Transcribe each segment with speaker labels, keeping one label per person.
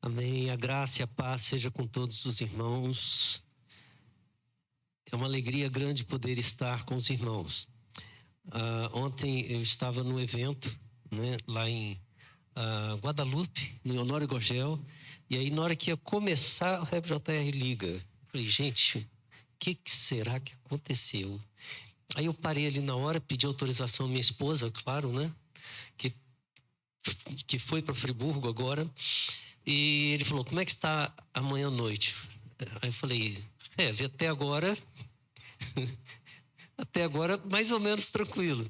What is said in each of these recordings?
Speaker 1: Amém. A graça e a paz seja com todos os irmãos. É uma alegria grande poder estar com os irmãos. Ontem eu estava no evento, né, lá em Guadalupe, no Honório Gurgel, e aí na hora que ia começar, o Rev JR liga. Eu falei, gente, o que será que aconteceu? Aí eu parei ali na hora, pedi autorização à minha esposa, claro, né, que foi para Friburgo agora. E ele falou, como é que está amanhã à noite? Aí eu falei, até agora mais ou menos tranquilo.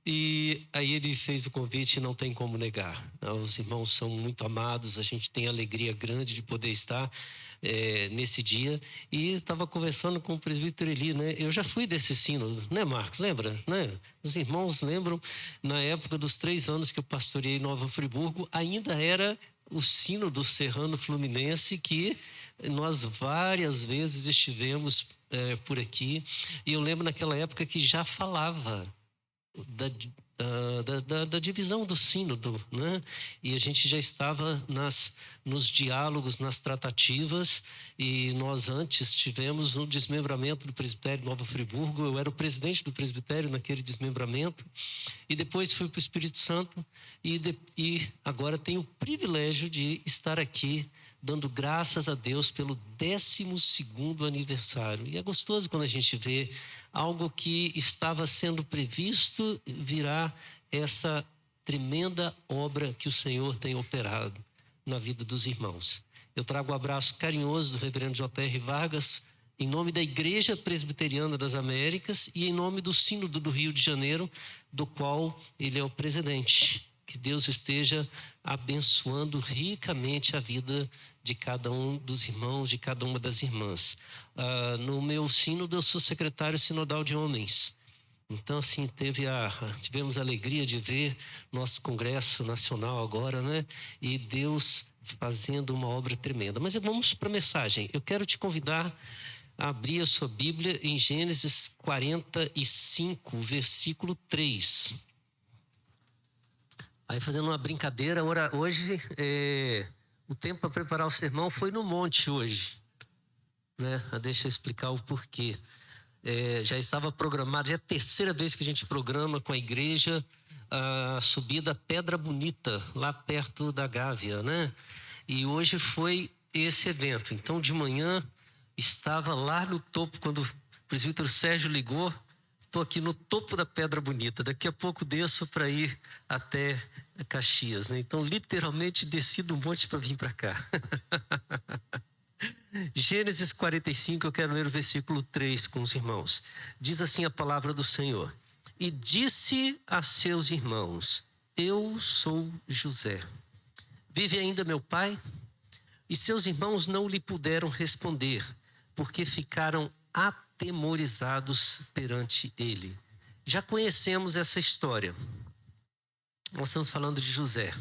Speaker 1: E aí ele fez o convite e não tem como negar. Os irmãos são muito amados, a gente tem alegria grande de poder estar nesse dia. E estava conversando com o presbítero Eli, né? Eu já fui desse sínodo, né, Marcos? Lembra? Né? Os irmãos lembram, na época dos 3 anos que eu pastoreei Nova Friburgo, ainda era o sínodo serrano fluminense que nós várias vezes estivemos por aqui. E eu lembro naquela época que já falava da divisão do sínodo, né? E a gente já estava nos diálogos, nas tratativas, e nós antes tivemos um desmembramento do presbitério Nova Friburgo. Eu era o presidente do presbitério naquele desmembramento, e depois fui para o Espírito Santo, e agora tenho o privilégio de estar aqui dando graças a Deus pelo 12º aniversário. E é gostoso quando a gente vê algo que estava sendo previsto virar essa tremenda obra que o Senhor tem operado na vida dos irmãos. Eu trago um abraço carinhoso do reverendo J.R. Vargas, em nome da Igreja Presbiteriana das Américas e em nome do Sínodo do Rio de Janeiro, do qual ele é o presidente. Que Deus esteja abençoando ricamente a vida de cada um dos irmãos, de cada uma das irmãs. No meu sínodo, eu sou secretário sinodal de homens. Então, assim, tivemos a alegria de ver nosso congresso nacional agora, né? E Deus fazendo uma obra tremenda. Mas vamos para a mensagem. Eu quero te convidar a abrir a sua Bíblia em Gênesis 45, versículo 3. Aí, fazendo uma brincadeira, hoje o tempo para preparar o sermão foi no monte hoje, né? Deixa eu explicar o porquê. Já estava programado, já é a 3ª vez que a gente programa com a igreja a subida à Pedra Bonita, lá perto da Gávea, né? E hoje foi esse evento. Então, de manhã, estava lá no topo, quando o presbítero Sérgio ligou, estou aqui no topo da Pedra Bonita. Daqui a pouco desço para ir até Caxias, né? Então, literalmente, desci do monte para vir para cá. Gênesis 45, eu quero ler o versículo 3 com os irmãos. Diz assim a palavra do Senhor. E disse a seus irmãos, eu sou José. Vive ainda meu pai? E seus irmãos não lhe puderam responder, porque ficaram atemorizados perante ele. Já conhecemos essa história. Nós estamos falando de José,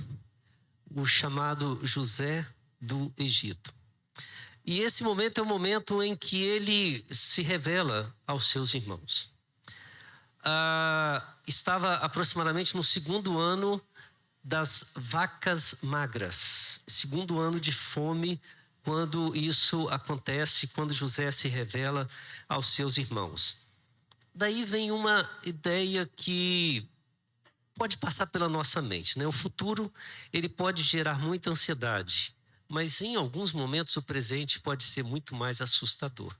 Speaker 1: o chamado José do Egito. E esse momento é o momento em que ele se revela aos seus irmãos. Estava aproximadamente no 2º ano das vacas magras, 2º ano de fome, quando isso acontece, quando José se revela aos seus irmãos. Daí vem uma ideia que pode passar pela nossa mente, né? O futuro, ele pode gerar muita ansiedade, mas em alguns momentos o presente pode ser muito mais assustador.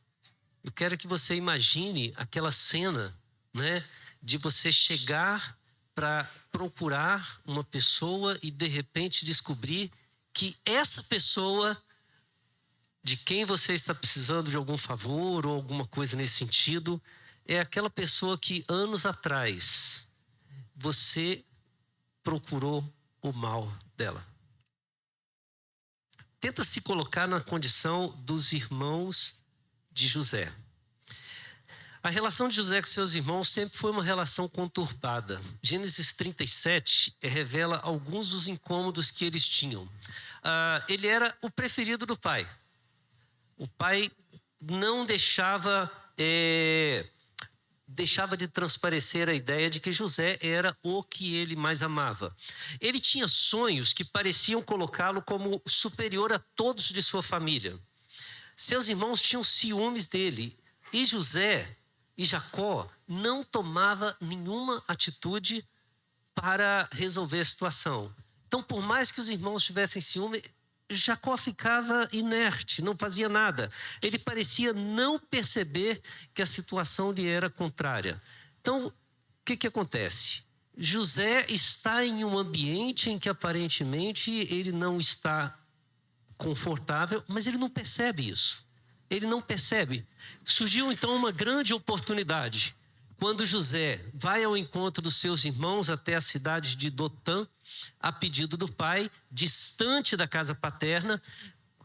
Speaker 1: Eu quero que você imagine aquela cena, né, de você chegar para procurar uma pessoa e de repente descobrir que essa pessoa de quem você está precisando de algum favor ou alguma coisa nesse sentido é aquela pessoa que anos atrás você procurou o mal dela. Tenta se colocar na condição dos irmãos de José. A relação de José com seus irmãos sempre foi uma relação conturbada. Gênesis 37 revela alguns dos incômodos que eles tinham. Ele era o preferido do pai. O pai não deixava deixava de transparecer a ideia de que José era o que ele mais amava. Ele tinha sonhos que pareciam colocá-lo como superior a todos de sua família. Seus irmãos tinham ciúmes dele, e José e Jacó não tomava nenhuma atitude para resolver a situação. Então, por mais que os irmãos tivessem ciúme, Jacó ficava inerte, não fazia nada. Ele parecia não perceber que a situação lhe era contrária. Então, o que acontece? José está em um ambiente em que aparentemente ele não está confortável, mas ele não percebe isso. Ele não percebe. Surgiu então uma grande oportunidade. Quando José vai ao encontro dos seus irmãos até a cidade de Dotã, a pedido do pai, distante da casa paterna,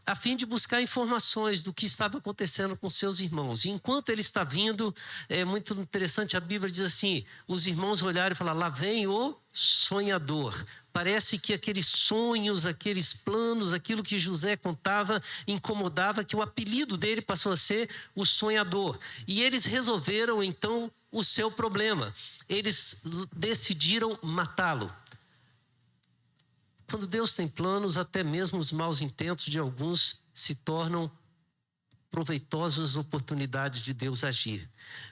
Speaker 1: a fim de buscar informações do que estava acontecendo com seus irmãos. E enquanto ele está vindo, é muito interessante, a Bíblia diz assim, os irmãos olharam e falaram, lá vem o sonhador. Parece que aqueles sonhos, aqueles planos, aquilo que José contava, incomodava, que o apelido dele passou a ser o sonhador. E eles resolveram então o seu problema. Eles decidiram matá-lo. Quando Deus tem planos, até mesmo os maus intentos de alguns se tornam proveitosas oportunidades de Deus agir.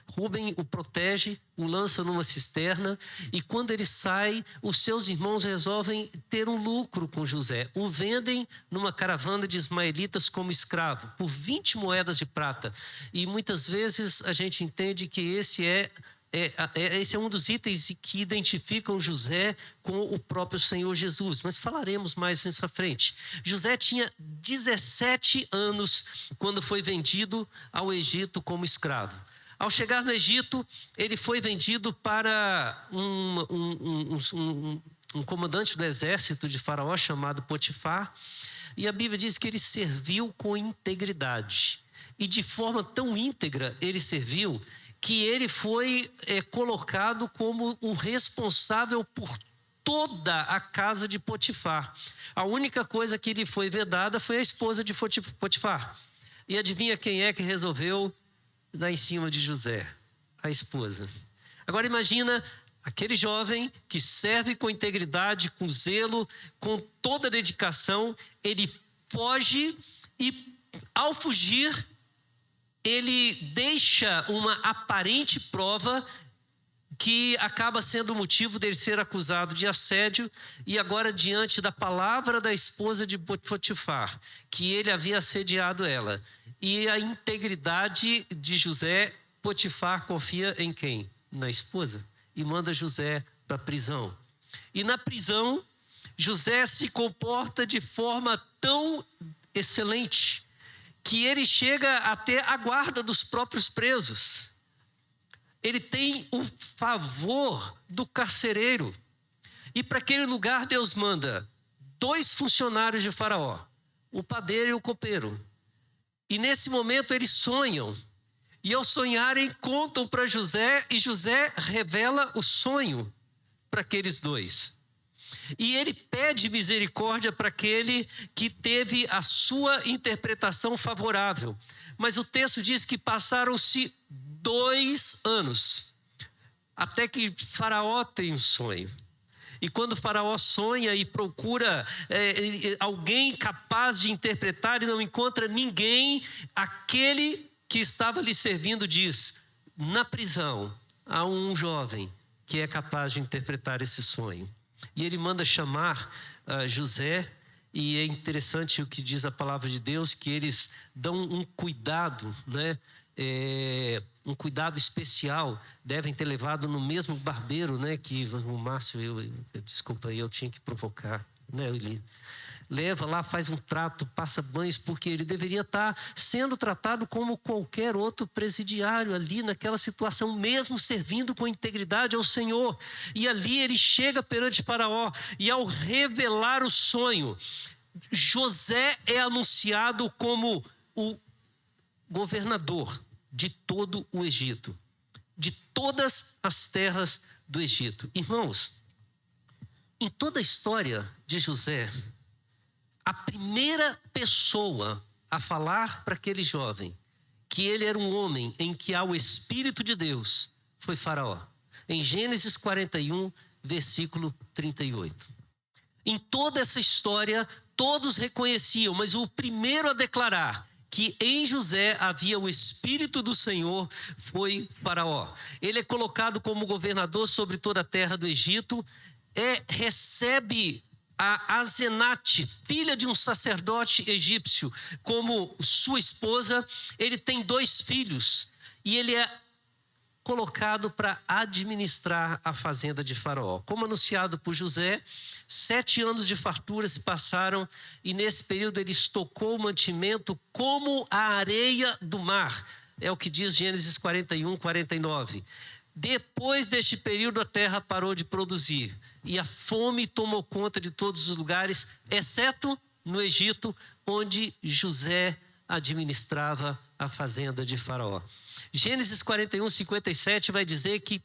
Speaker 1: Rúben o protege, o lança numa cisterna, e quando ele sai, os seus irmãos resolvem ter um lucro com José. O vendem numa caravana de ismaelitas como escravo, por 20 moedas de prata. E muitas vezes a gente entende que esse é um dos itens que identificam José com o próprio Senhor Jesus, mas falaremos mais isso à frente. José tinha 17 anos quando foi vendido ao Egito como escravo. Ao chegar no Egito, ele foi vendido para um comandante do exército de Faraó chamado Potifar, e a Bíblia diz que ele serviu com integridade, e de forma tão íntegra ele serviu que ele foi colocado como o responsável por toda a casa de Potifar. A única coisa que lhe foi vedada foi a esposa de Potifar. E adivinha quem é que resolveu dar em cima de José? A esposa. Agora imagina aquele jovem que serve com integridade, com zelo, com toda a dedicação, ele foge e, ao fugir, ele deixa uma aparente prova que acaba sendo o motivo dele ser acusado de assédio, e agora diante da palavra da esposa de Potifar, que ele havia assediado ela, e a integridade de José, Potifar confia em quem? Na esposa, e manda José para a prisão. E na prisão, José se comporta de forma tão excelente que ele chega até a guarda dos próprios presos. Ele tem o favor do carcereiro. E para aquele lugar Deus manda 2 funcionários de Faraó, o padeiro e o copeiro. E nesse momento eles sonham. E ao sonharem contam para José, e José revela o sonho para aqueles 2. E ele pede misericórdia para aquele que teve a sua interpretação favorável. Mas o texto diz que passaram-se 2 anos, até que Faraó tem um sonho. E quando Faraó sonha e procura alguém capaz de interpretar e não encontra ninguém, aquele que estava lhe servindo diz, na prisão há um jovem que é capaz de interpretar esse sonho. E ele manda chamar José, e é interessante o que diz a palavra de Deus, que eles dão um cuidado, né? Um cuidado especial, devem ter levado no mesmo barbeiro, né? Que o Márcio, desculpa, eu tinha que provocar, né? Ele leva lá, faz um trato, passa banhos, porque ele deveria estar sendo tratado como qualquer outro presidiário ali naquela situação, mesmo servindo com integridade ao Senhor. E ali ele chega perante Faraó, e ao revelar o sonho, José é anunciado como o governador de todo o Egito, de todas as terras do Egito. Irmãos, em toda a história de José, a primeira pessoa a falar para aquele jovem que ele era um homem em que há o Espírito de Deus foi Faraó. Em Gênesis 41, versículo 38. Em toda essa história, todos reconheciam, mas o primeiro a declarar que em José havia o Espírito do Senhor foi Faraó. Ele é colocado como governador sobre toda a terra do Egito, recebe a Asenate, filha de um sacerdote egípcio, como sua esposa. Ele tem 2 filhos e ele é colocado para administrar a fazenda de Faraó. Como anunciado por José, 7 anos de fartura se passaram e nesse período ele estocou o mantimento como a areia do mar. É o que diz Gênesis 41, 49. Depois deste período a terra parou de produzir e a fome tomou conta de todos os lugares, exceto no Egito, onde José administrava a fazenda de Faraó. Gênesis 41, 57 vai dizer que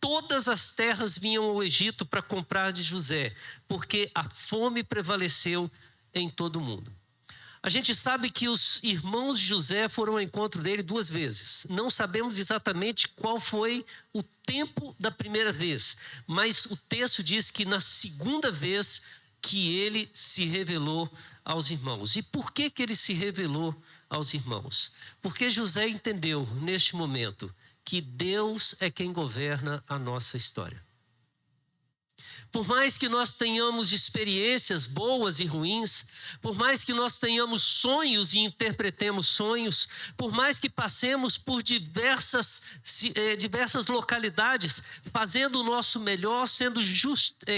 Speaker 1: todas as terras vinham ao Egito para comprar de José, porque a fome prevaleceu em todo o mundo. A gente sabe que os irmãos de José foram ao encontro dele 2 vezes. Não sabemos exatamente qual foi o tempo da primeira vez, mas o texto diz que na segunda vez que ele se revelou aos irmãos. E por que ele se revelou aos irmãos? Porque José entendeu neste momento que Deus é quem governa a nossa história. Por mais que nós tenhamos experiências boas e ruins, por mais que nós tenhamos sonhos e interpretemos sonhos, por mais que passemos por diversas localidades, fazendo o nosso melhor,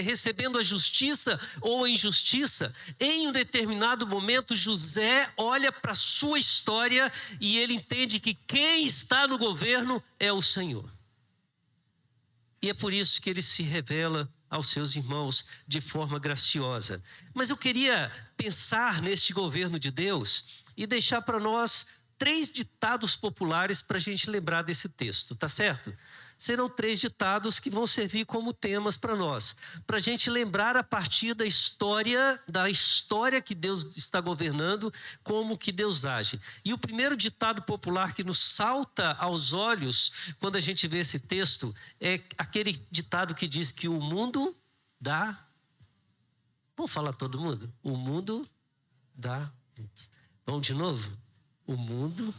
Speaker 1: recebendo a justiça ou a injustiça, em um determinado momento José olha para a sua história e ele entende que quem está no governo é o Senhor. E é por isso que ele se revela aos seus irmãos de forma graciosa. Mas eu queria pensar neste governo de Deus e deixar para nós 3 ditados populares para a gente lembrar desse texto, tá certo? Serão 3 ditados que vão servir como temas para nós, para a gente lembrar a partir da história que Deus está governando, como que Deus age. E o primeiro ditado popular que nos salta aos olhos quando a gente vê esse texto é aquele ditado que diz que o mundo dá... Vamos falar todo mundo? O mundo dá... Vamos de novo? O mundo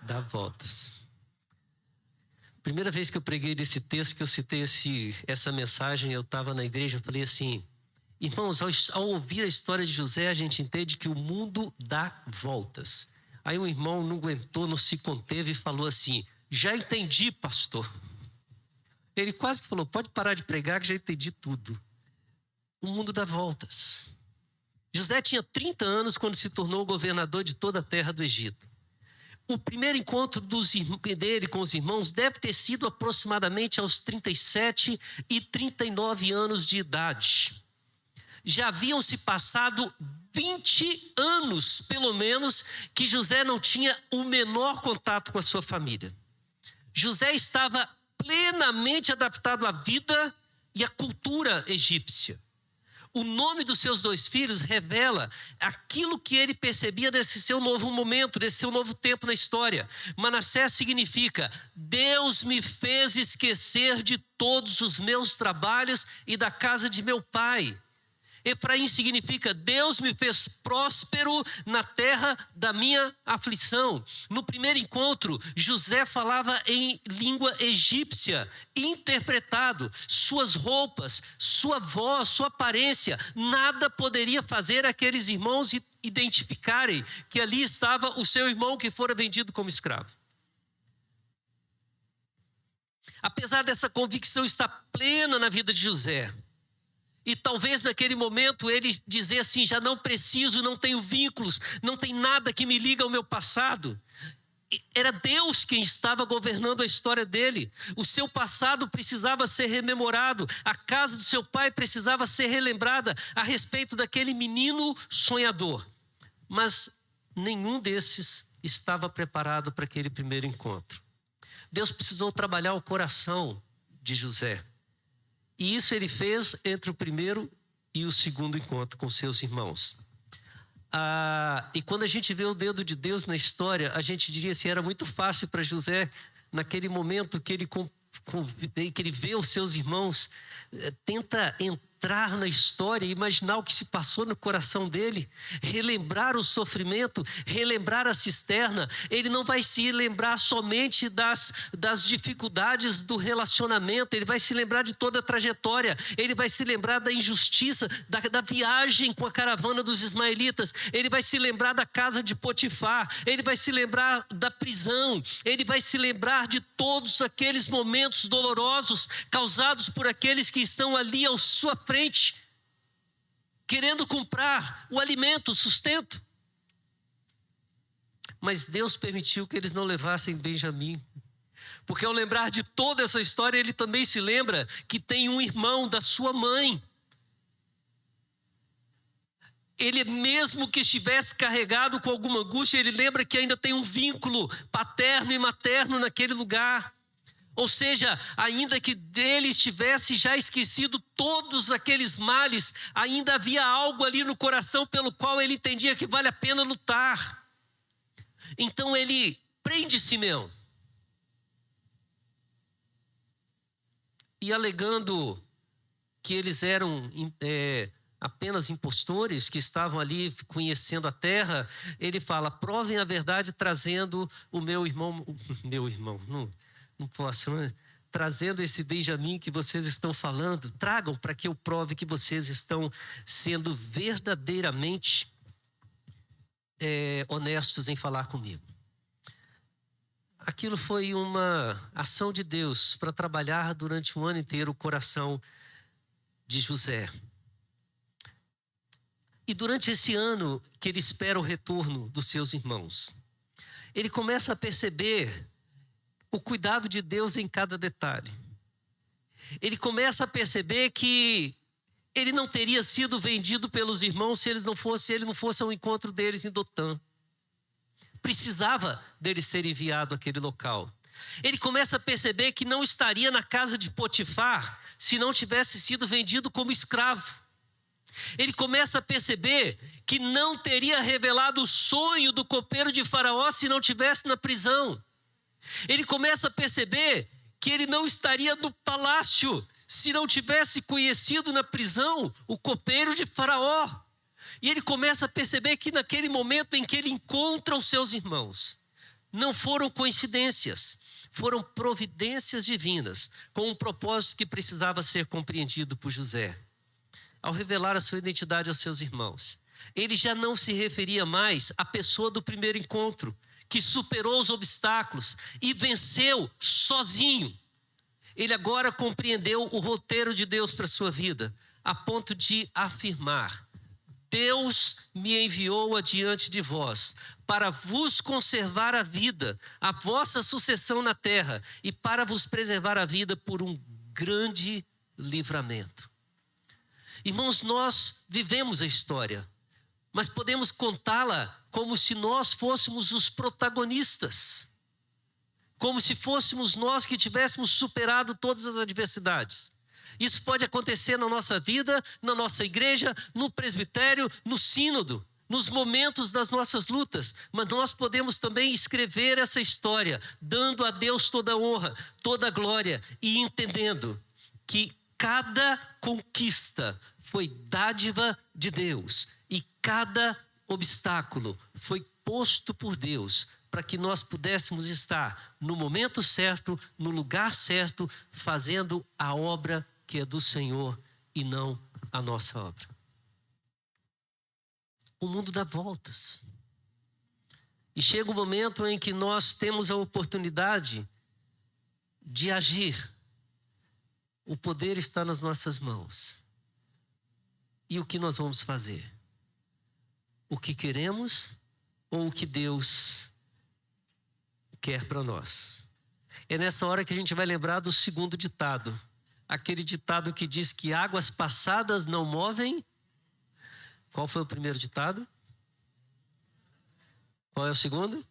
Speaker 1: dá voltas. Primeira vez que eu preguei desse texto, que eu citei essa mensagem, eu estava na igreja, eu falei assim: irmãos, ao ouvir a história de José, a gente entende que o mundo dá voltas. Aí um irmão não aguentou, não se conteve e falou assim: já entendi, pastor. Ele quase que falou: pode parar de pregar que já entendi tudo. O mundo dá voltas. José tinha 30 anos quando se tornou governador de toda a terra do Egito. O primeiro encontro dele com os irmãos deve ter sido aproximadamente aos 37 e 39 anos de idade. Já haviam se passado 20 anos, pelo menos, que José não tinha o menor contato com a sua família. José estava plenamente adaptado à vida e à cultura egípcia. O nome dos seus 2 filhos revela aquilo que ele percebia desse seu novo momento, desse seu novo tempo na história. Manassés significa: Deus me fez esquecer de todos os meus trabalhos e da casa de meu pai. Efraim significa: Deus me fez próspero na terra da minha aflição. No primeiro encontro, José falava em língua egípcia, interpretado. Suas roupas, sua voz, sua aparência, nada poderia fazer aqueles irmãos identificarem que ali estava o seu irmão que fora vendido como escravo. Apesar dessa convicção estar plena na vida de José, e talvez naquele momento ele dizer assim: já não preciso, não tenho vínculos, não tem nada que me liga ao meu passado. Era Deus quem estava governando a história dele. O seu passado precisava ser rememorado. A casa do seu pai precisava ser relembrada a respeito daquele menino sonhador. Mas nenhum desses estava preparado para aquele primeiro encontro. Deus precisou trabalhar o coração de José. E isso ele fez entre o primeiro e o segundo encontro com seus irmãos. E quando a gente vê o dedo de Deus na história, a gente diria assim: era muito fácil para José, naquele momento que ele que ele vê os seus irmãos, tenta entrar na história, imaginar o que se passou no coração dele, relembrar o sofrimento, relembrar a cisterna. Ele não vai se lembrar somente das dificuldades do relacionamento, ele vai se lembrar de toda a trajetória, ele vai se lembrar da injustiça, da viagem com a caravana dos ismaelitas, ele vai se lembrar da casa de Potifar, ele vai se lembrar da prisão, ele vai se lembrar de todos aqueles momentos dolorosos causados por aqueles que estão ali à sua frente, querendo comprar o alimento, o sustento. Mas Deus permitiu que eles não levassem Benjamim, porque ao lembrar de toda essa história, ele também se lembra que tem um irmão da sua mãe. Ele, mesmo que estivesse carregado com alguma angústia, ele lembra que ainda tem um vínculo paterno e materno naquele lugar. Ou seja, ainda que dele estivesse já esquecido todos aqueles males, ainda havia algo ali no coração pelo qual ele entendia que vale a pena lutar. Então ele prende Simeão. E alegando que eles eram apenas impostores, que estavam ali conhecendo a terra, ele fala: provem a verdade trazendo o meu irmão, não posso, né? Trazendo esse Benjamim que vocês estão falando, tragam para que eu prove que vocês estão sendo verdadeiramente honestos em falar comigo. Aquilo foi uma ação de Deus para trabalhar durante um ano inteiro o coração de José. E durante esse ano que ele espera o retorno dos seus irmãos, ele começa a perceber o cuidado de Deus em cada detalhe. Ele começa a perceber que ele não teria sido vendido pelos irmãos se ele não fosse ao encontro deles em Dotã. Precisava dele ser enviado àquele local. Ele começa a perceber que não estaria na casa de Potifar se não tivesse sido vendido como escravo. Ele começa a perceber que não teria revelado o sonho do copeiro de Faraó se não tivesse na prisão. Ele começa a perceber que ele não estaria no palácio se não tivesse conhecido na prisão o copeiro de Faraó. E ele começa a perceber que naquele momento em que ele encontra os seus irmãos, não foram coincidências, foram providências divinas, com um propósito que precisava ser compreendido por José. Ao revelar a sua identidade aos seus irmãos, ele já não se referia mais à pessoa do primeiro encontro, que superou os obstáculos e venceu sozinho. Ele agora compreendeu o roteiro de Deus para a sua vida, a ponto de afirmar: Deus me enviou adiante de vós para vos conservar a vida, a vossa sucessão na terra, e para vos preservar a vida por um grande livramento. Irmãos, nós vivemos a história, mas podemos contá-la como se nós fôssemos os protagonistas, como se fôssemos nós que tivéssemos superado todas as adversidades. Isso pode acontecer na nossa vida, na nossa igreja, no presbitério, no sínodo, nos momentos das nossas lutas, mas nós podemos também escrever essa história, dando a Deus toda a honra, toda a glória e entendendo que cada conquista foi dádiva de Deus e cada obstáculo foi posto por Deus para que nós pudéssemos estar no momento certo, no lugar certo, fazendo a obra que é do Senhor e não a nossa obra. O mundo dá voltas. E chega um momento em que nós temos a oportunidade de agir. O poder está nas nossas mãos. E o que nós vamos fazer? O que queremos ou o que Deus quer para nós? É nessa hora que a gente vai lembrar do segundo ditado. Aquele ditado que diz que águas passadas não movem. Qual foi o primeiro ditado? Qual é o segundo?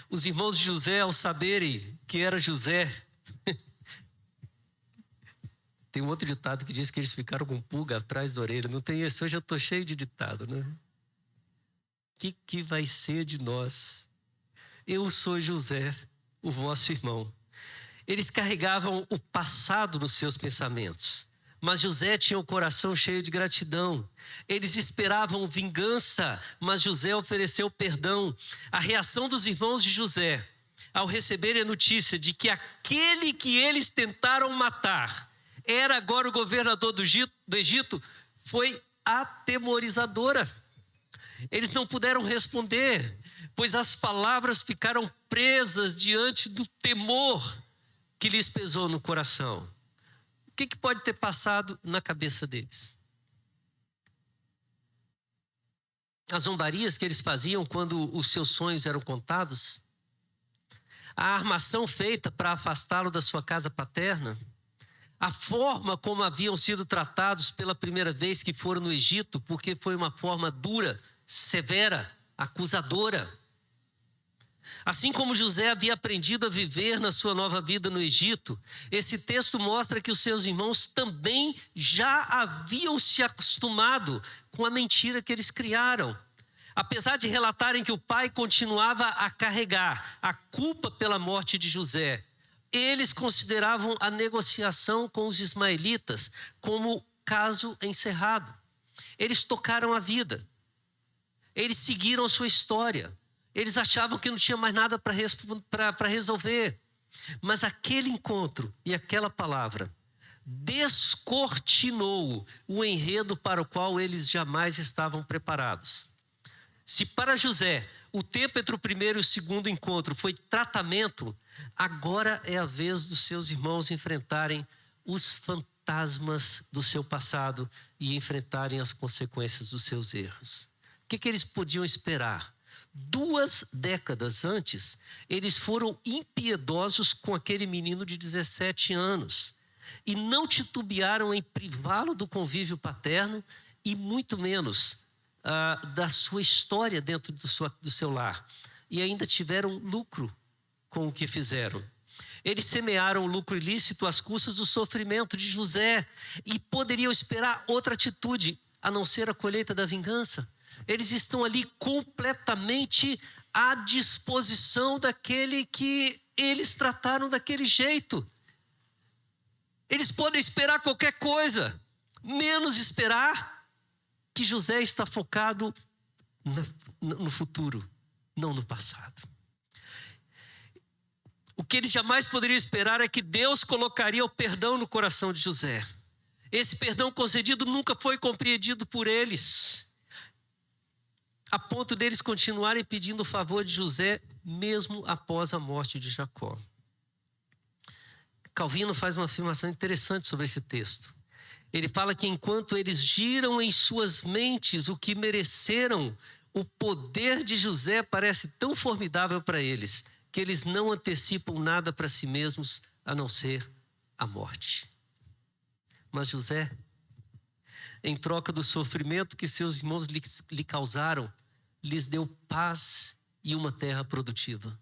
Speaker 1: Os irmãos de José, ao saberem que era José, tem um outro ditado que diz que eles ficaram com pulga atrás da orelha. Não tem esse? Hoje eu estou cheio de ditado, né? O que vai ser de nós? Eu sou José. o vosso irmão. Eles carregavam o passado nos seus pensamentos, mas José tinha o coração cheio de gratidão. Eles esperavam vingança, mas José ofereceu perdão. A reação dos irmãos de José, ao receberem a notícia de que aquele que eles tentaram matar era agora o governador do Egito, foi atemorizadora. Eles não puderam responder, pois as palavras ficaram presas diante do temor que lhes pesou no coração. O que pode ter passado na cabeça deles? As zombarias que eles faziam quando os seus sonhos eram contados? A armação feita para afastá-lo da sua casa paterna? A forma como haviam sido tratados pela primeira vez que foram no Egito, porque foi uma forma dura, severa, acusadora. Assim como José havia aprendido a viver na sua nova vida no Egito, esse texto mostra que os seus irmãos também já haviam se acostumado com a mentira que eles criaram. Apesar de relatarem que o pai continuava a carregar a culpa pela morte de José, eles consideravam a negociação com os ismaelitas como caso encerrado. Eles tocaram a vida. Eles seguiram sua história. Eles achavam que não tinha mais nada para resolver. Mas aquele encontro e aquela palavra descortinou o enredo para o qual eles jamais estavam preparados. Se para José o tempo entre o primeiro e o segundo encontro foi tratamento, agora é a vez dos seus irmãos enfrentarem os fantasmas do seu passado e enfrentarem as consequências dos seus erros. O que eles podiam esperar? 2 décadas antes, eles foram impiedosos com aquele menino de 17 anos e não titubearam em privá-lo do convívio paterno e muito menos da sua história dentro do seu lar. E ainda tiveram lucro com o que fizeram. Eles semearam o lucro ilícito às custas do sofrimento de José e poderiam esperar outra atitude, a não ser a colheita da vingança. Eles estão ali completamente à disposição daquele que eles trataram daquele jeito. Eles podem esperar qualquer coisa, menos esperar que José está focado no futuro, não no passado. O que eles jamais poderiam esperar é que Deus colocaria o perdão no coração de José. Esse perdão concedido nunca foi compreendido por eles, a ponto deles continuarem pedindo o favor de José, mesmo após a morte de Jacó. Calvino faz uma afirmação interessante sobre esse texto. Ele fala que enquanto eles giram em suas mentes o que mereceram, o poder de José parece tão formidável para eles, que eles não antecipam nada para si mesmos, a não ser a morte. Mas José, em troca do sofrimento que seus irmãos lhe causaram, lhes deu paz e uma terra produtiva.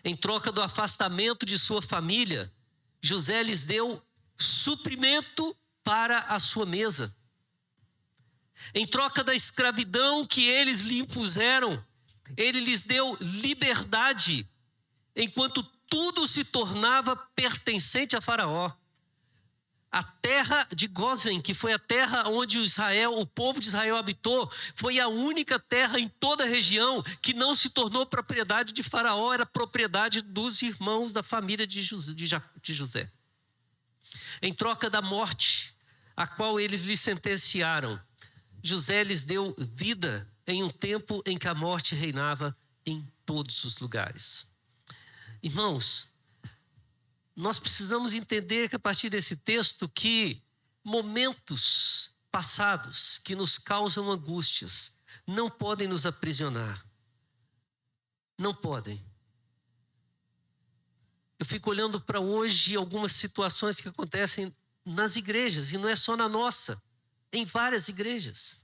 Speaker 1: Em troca do afastamento de sua família, José lhes deu suprimento para a sua mesa. Em troca da escravidão que eles lhe impuseram, ele lhes deu liberdade, enquanto tudo se tornava pertencente a Faraó. A terra de Gósen, que foi a terra onde o povo de Israel habitou, foi a única terra em toda a região que não se tornou propriedade de Faraó, era propriedade dos irmãos da família de José. Em troca da morte, a qual eles lhe sentenciaram, José lhes deu vida em um tempo em que a morte reinava em todos os lugares. Irmãos, nós precisamos entender que a partir desse texto que momentos passados que nos causam angústias não podem nos aprisionar. Não podem. Eu fico olhando para hoje algumas situações que acontecem nas igrejas, e não é só na nossa, em várias igrejas.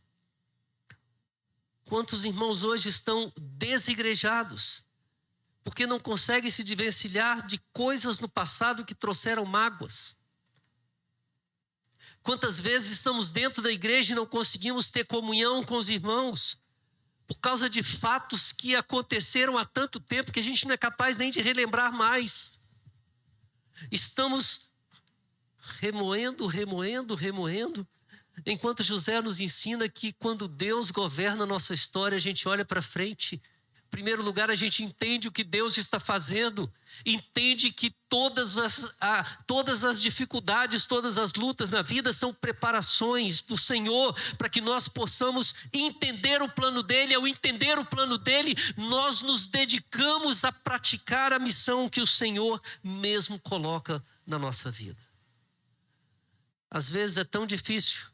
Speaker 1: Quantos irmãos hoje estão desigrejados, porque não conseguem se desvencilhar de coisas no passado que trouxeram mágoas. Quantas vezes estamos dentro da igreja e não conseguimos ter comunhão com os irmãos, por causa de fatos que aconteceram há tanto tempo que a gente não é capaz nem de relembrar mais. Estamos remoendo, enquanto José nos ensina que quando Deus governa a nossa história, a gente olha para frente. Em primeiro lugar, a gente entende o que Deus está fazendo, entende que todas as dificuldades, todas as lutas na vida são preparações do Senhor para que nós possamos entender o plano dele. Ao entender o plano dele, nós nos dedicamos a praticar a missão que o Senhor mesmo coloca na nossa vida. Às vezes é tão difícil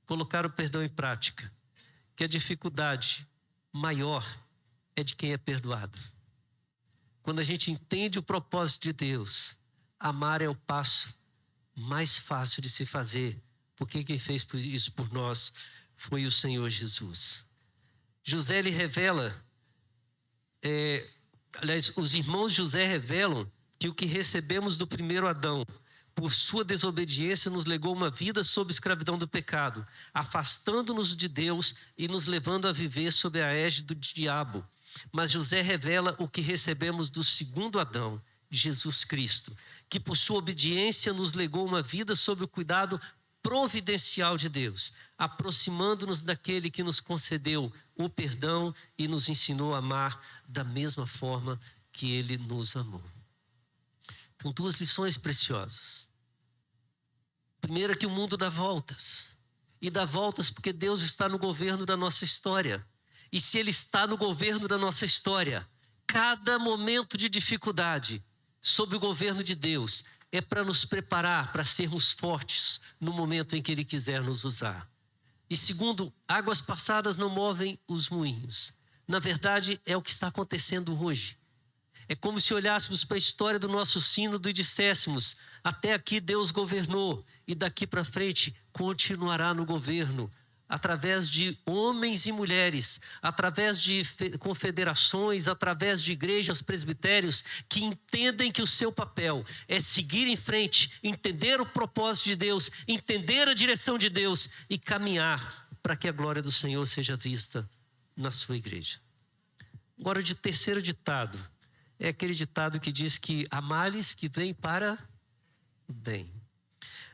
Speaker 1: colocar o perdão em prática, que a dificuldade maior é de quem é perdoado. Quando a gente entende o propósito de Deus, amar é o passo mais fácil de se fazer, porque quem fez isso por nós foi o Senhor Jesus. José lhe revela, os irmãos de José revelam que o que recebemos do primeiro Adão, por sua desobediência, nos legou uma vida sob escravidão do pecado, afastando-nos de Deus e nos levando a viver sob a égide do diabo. Mas José revela o que recebemos do segundo Adão, Jesus Cristo, que por sua obediência nos legou uma vida sob o cuidado providencial de Deus, aproximando-nos daquele que nos concedeu o perdão e nos ensinou a amar da mesma forma que ele nos amou. Então, duas lições preciosas. Primeira, que o mundo dá voltas. E dá voltas porque Deus está no governo da nossa história. E se Ele está no governo da nossa história, cada momento de dificuldade, sob o governo de Deus, é para nos preparar para sermos fortes no momento em que Ele quiser nos usar. E segundo, águas passadas não movem os moinhos. Na verdade, é o que está acontecendo hoje. É como se olhássemos para a história do nosso sínodo e disséssemos: até aqui Deus governou e daqui para frente continuará no governo, através de homens e mulheres, através de confederações, através de igrejas, presbitérios, que entendem que o seu papel é seguir em frente, entender o propósito de Deus, entender a direção de Deus e caminhar para que a glória do Senhor seja vista na sua igreja. Agora, o terceiro ditado é aquele ditado que diz que há males que vêm para o bem.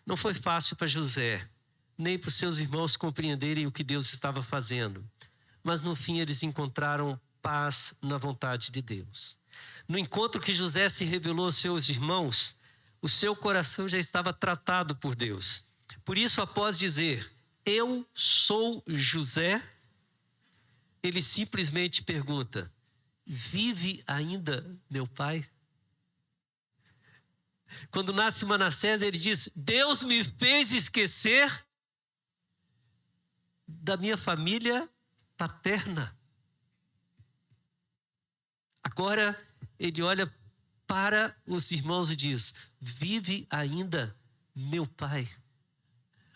Speaker 1: Não foi fácil para José, nem para os seus irmãos compreenderem o que Deus estava fazendo. Mas no fim eles encontraram paz na vontade de Deus. No encontro que José se revelou aos seus irmãos, o seu coração já estava tratado por Deus. Por isso, após dizer: eu sou José, ele simplesmente pergunta: vive ainda meu pai? Quando nasce Manassés, ele diz: Deus me fez esquecer da minha família paterna. Agora ele olha para os irmãos e diz: vive ainda meu pai.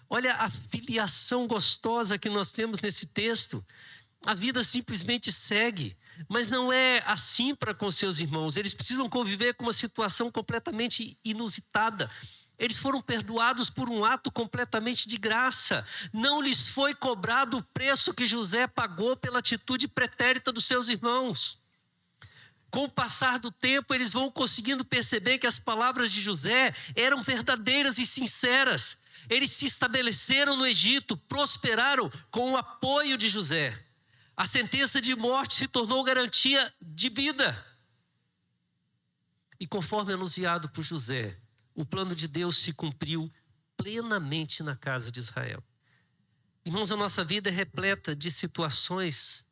Speaker 1: Olha a filiação gostosa que nós temos nesse texto. A vida simplesmente segue, mas não é assim para com seus irmãos. Eles precisam conviver com uma situação completamente inusitada. Eles foram perdoados por um ato completamente de graça. Não lhes foi cobrado o preço que José pagou pela atitude pretérita dos seus irmãos. Com o passar do tempo, eles vão conseguindo perceber que as palavras de José eram verdadeiras e sinceras. Eles se estabeleceram no Egito, prosperaram com o apoio de José. A sentença de morte se tornou garantia de vida. E conforme anunciado por José, o plano de Deus se cumpriu plenamente na casa de Israel. Irmãos, a nossa vida é repleta de situações,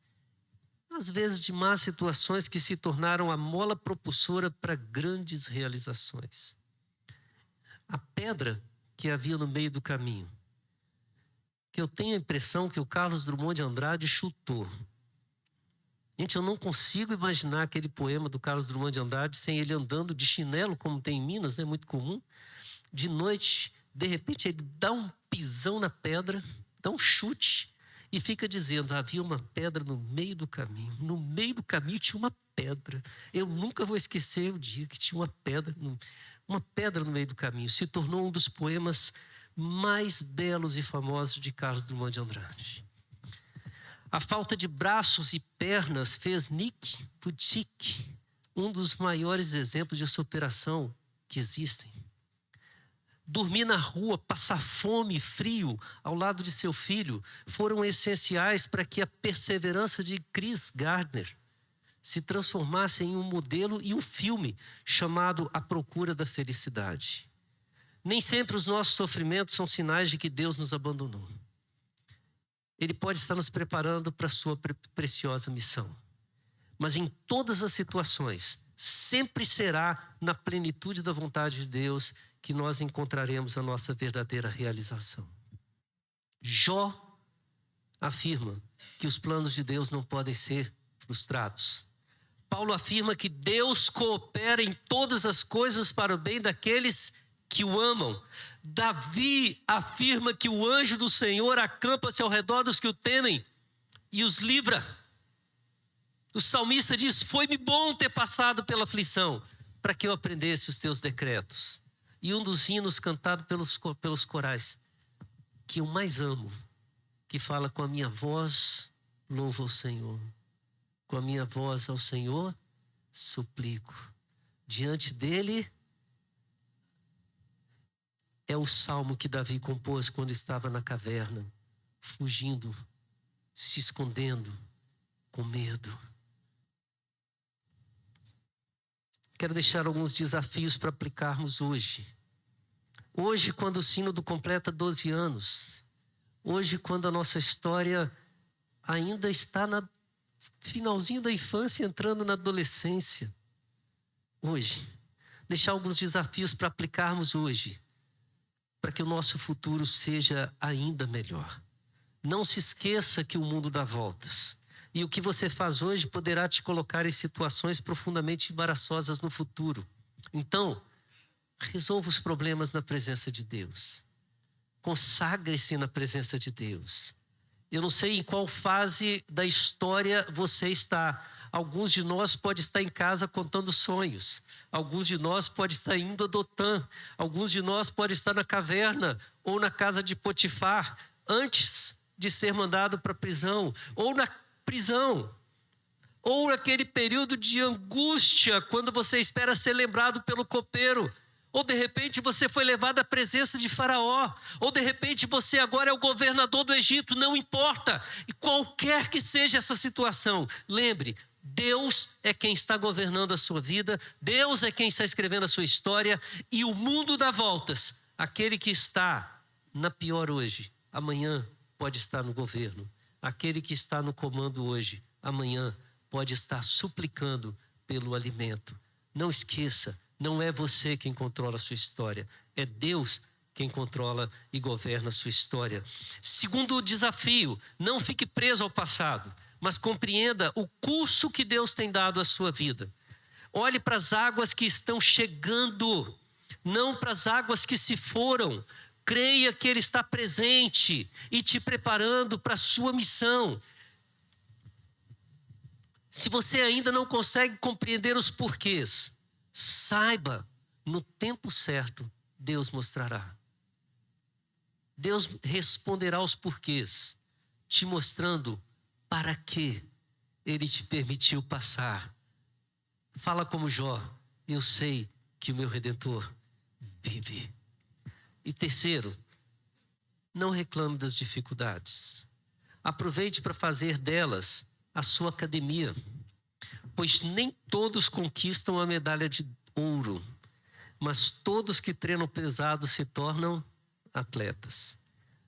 Speaker 1: às vezes de más situações, que se tornaram a mola propulsora para grandes realizações. A pedra que havia no meio do caminho, que eu tenho a impressão que o Carlos Drummond de Andrade chutou. Gente, eu não consigo imaginar aquele poema do Carlos Drummond de Andrade sem ele andando de chinelo, como tem em Minas, é muito comum. De noite, de repente, ele dá um pisão na pedra, dá um chute e fica dizendo: havia uma pedra no meio do caminho. No meio do caminho tinha uma pedra. Eu nunca vou esquecer o dia que tinha uma pedra no meio do caminho. Se tornou um dos poemas mais belos e famosos de Carlos Drummond de Andrade. A falta de braços e pernas fez Nick Vujicic um dos maiores exemplos de superação que existem. Dormir na rua, passar fome e frio ao lado de seu filho foram essenciais para que a perseverança de Chris Gardner se transformasse em um modelo e um filme chamado A Procura da Felicidade. Nem sempre os nossos sofrimentos são sinais de que Deus nos abandonou. Ele pode estar nos preparando para a sua preciosa missão. Mas em todas as situações, sempre será na plenitude da vontade de Deus que nós encontraremos a nossa verdadeira realização. Jó afirma que os planos de Deus não podem ser frustrados. Paulo afirma que Deus coopera em todas as coisas para o bem daqueles que o amam. Davi afirma que o anjo do Senhor acampa-se ao redor dos que o temem e os livra. O salmista diz: foi-me bom ter passado pela aflição, para que eu aprendesse os teus decretos. E um dos hinos cantado pelos corais, que eu mais amo, que fala: com a minha voz louvo ao Senhor, com a minha voz ao Senhor suplico. Diante dele, é o salmo que Davi compôs quando estava na caverna, fugindo, se escondendo, com medo. Quero deixar alguns desafios para aplicarmos hoje. Hoje, quando o sínodo completa 12 anos. Hoje, quando a nossa história ainda está no finalzinho da infância, entrando na adolescência. Hoje, deixar alguns desafios para aplicarmos hoje, para que o nosso futuro seja ainda melhor. Não se esqueça que o mundo dá voltas. E o que você faz hoje poderá te colocar em situações profundamente embaraçosas no futuro. Então, resolva os problemas na presença de Deus. Consagre-se na presença de Deus. Eu não sei em qual fase da história você está. Alguns de nós podem estar em casa contando sonhos. Alguns de nós podem estar indo a Dotã. Alguns de nós podem estar na caverna ou na casa de Potifar, antes de ser mandado para a prisão, ou na prisão, ou naquele período de angústia, quando você espera ser lembrado pelo copeiro, ou de repente você foi levado à presença de Faraó, ou de repente você agora é o governador do Egito, não importa, e qualquer que seja essa situação, lembre, Deus é quem está governando a sua vida, Deus é quem está escrevendo a sua história, e o mundo dá voltas. Aquele que está na pior hoje, amanhã pode estar no governo. Aquele que está no comando hoje, amanhã pode estar suplicando pelo alimento. Não esqueça, não é você quem controla a sua história, é Deus quem controla e governa a sua história. Segundo desafio, não fique preso ao passado, mas compreenda o curso que Deus tem dado à sua vida. Olhe para as águas que estão chegando, não para as águas que se foram. Creia que Ele está presente e te preparando para a sua missão. Se você ainda não consegue compreender os porquês, saiba, no tempo certo, Deus mostrará. Deus responderá aos porquês, te mostrando para que Ele te permitiu passar. Fala como Jó: eu sei que o meu Redentor vive. E terceiro, não reclame das dificuldades. Aproveite para fazer delas a sua academia, pois nem todos conquistam a medalha de ouro, mas todos que treinam pesado se tornam atletas.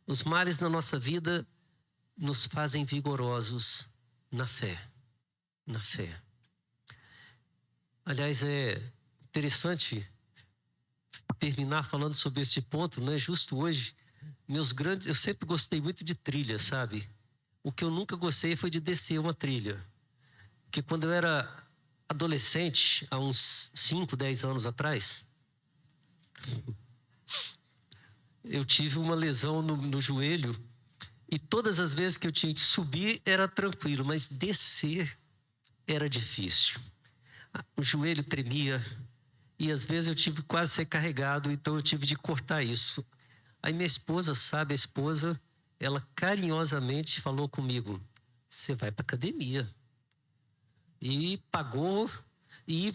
Speaker 1: Os males na nossa vida nos fazem vigorosos na fé. Na fé. Aliás, é interessante terminar falando sobre esse ponto, não é justo hoje. Eu sempre gostei muito de trilha, sabe? O que eu nunca gostei foi de descer uma trilha. Porque quando eu era adolescente, há uns 5, 10 anos atrás, eu tive uma lesão no joelho, e todas as vezes que eu tinha que subir era tranquilo, mas descer era difícil. O joelho tremia, e às vezes eu tive quase ser carregado, então eu tive de cortar isso. Aí minha esposa, ela carinhosamente falou comigo: você vai para academia. E pagou, e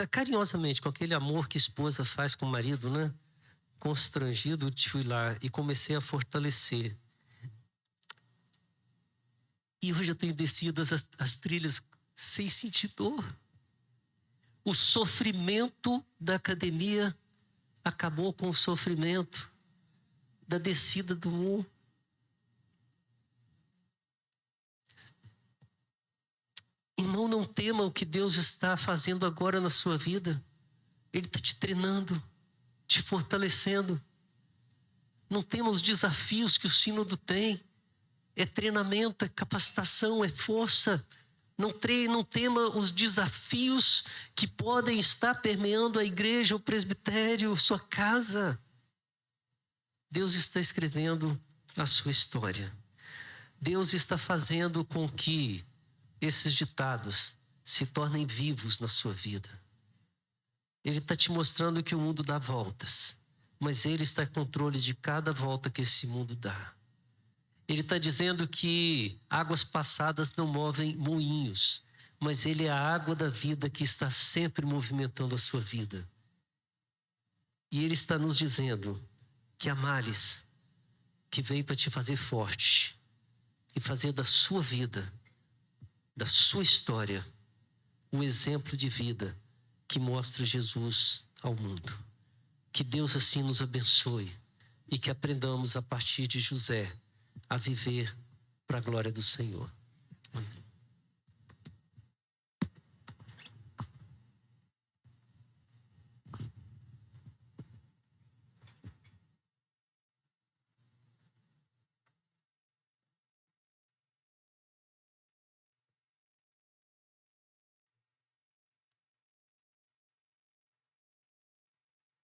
Speaker 1: carinhosamente, com aquele amor que a esposa faz com o marido, né? Constrangido, fui lá e comecei a fortalecer. E hoje eu tenho descido as trilhas sem sentir dor. O sofrimento da academia acabou com o sofrimento da descida do morro. Irmão, não tema o que Deus está fazendo agora na sua vida. Ele está te treinando, te fortalecendo. Não tema os desafios que o sínodo tem. É treinamento, é capacitação, é força. Não tema os desafios que podem estar permeando a igreja, o presbitério, sua casa. Deus está escrevendo a sua história. Deus está fazendo com que esses ditados se tornem vivos na sua vida. Ele está te mostrando que o mundo dá voltas, mas Ele está em controle de cada volta que esse mundo dá. Ele está dizendo que águas passadas não movem moinhos, mas Ele é a água da vida que está sempre movimentando a sua vida. E Ele está nos dizendo que há males que vem para te fazer forte e fazer da sua vida, da sua história, um exemplo de vida que mostra Jesus ao mundo. Que Deus assim nos abençoe e que aprendamos a partir de José a viver para a glória do Senhor. Amém.